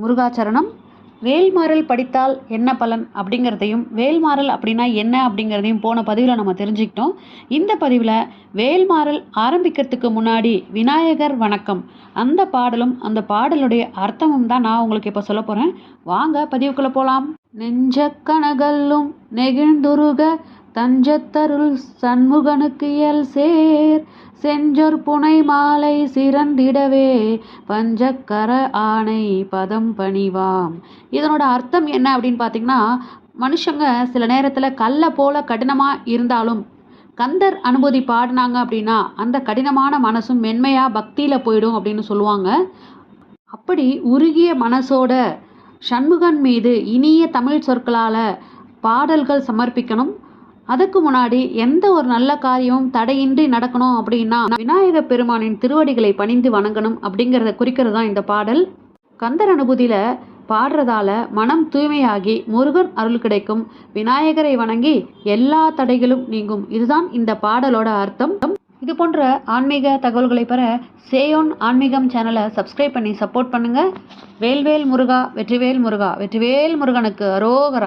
முருகாச்சரணம். வேல்மாறல் படித்தால் என்ன பலன் அப்படிங்கிறதையும், வேல்மாறல் அப்படின்னா என்ன அப்படிங்கிறதையும் போன பதிவில் நம்ம தெரிஞ்சுக்கிட்டோம். இந்த பதிவில் வேல்மாறல் ஆரம்பிக்கிறதுக்கு முன்னாடி விநாயகர் வணக்கம் அந்த பாடலும் அந்த பாடலுடைய அர்த்தமும் தான் நான் உங்களுக்கு இப்போ சொல்ல போகிறேன். வாங்க பதிவுக்குள்ளே போகலாம். நெஞ்ச கனகல்லும் நெகிழ்ந்துருக தஞ்சத்தருள் சண்முகனுக்கு இயல் சேர் செஞ்சொர் புனை மாலை சிறந்திடவே பஞ்சக்கர ஆணை பதம் பணிவாம். இதனோட அர்த்தம் என்ன அப்படின்னு பார்த்தீங்கன்னா, மனுஷங்க சில நேரத்தில் கல்லை போல கடினமாக இருந்தாலும் கந்தர் அனுபூதி பாடினாங்க அப்படின்னா அந்த கடினமான மனசும் மென்மையாக பக்தியில் போயிடும் அப்படின்னு சொல்லுவாங்க. அப்படி உருகிய மனசோட சண்முகன் மீது இனிய தமிழ் சொற்களால் பாடல்கள் சமர்ப்பிக்கணும். அதுக்கு முன்னாடி எந்த ஒரு நல்ல காரியமும் தடையின்றி நடக்கணும் அப்படின்னா விநாயக பெருமானின் திருவடிகளை பணிந்து வணங்கணும் அப்படிங்கிறத குறிக்கிறது தான் இந்த பாடல். கந்தர் அனுபூதியில் பாடுறதால மனம் தூய்மையாகி முருகன் அருள் கிடைக்கும். விநாயகரை வணங்கி எல்லா தடைகளும் நீங்கும். இதுதான் இந்த பாடலோட அர்த்தம். இது போன்ற ஆன்மீக தகவல்களை பெற சேயோன் ஆன்மீகம் சேனலை சப்ஸ்கிரைப் பண்ணி சப்போர்ட் பண்ணுங்க. வேல்வேல் முருகா, வெற்றிவேல் முருகா, வெற்றிவேல் முருகனுக்கு அரோகரா.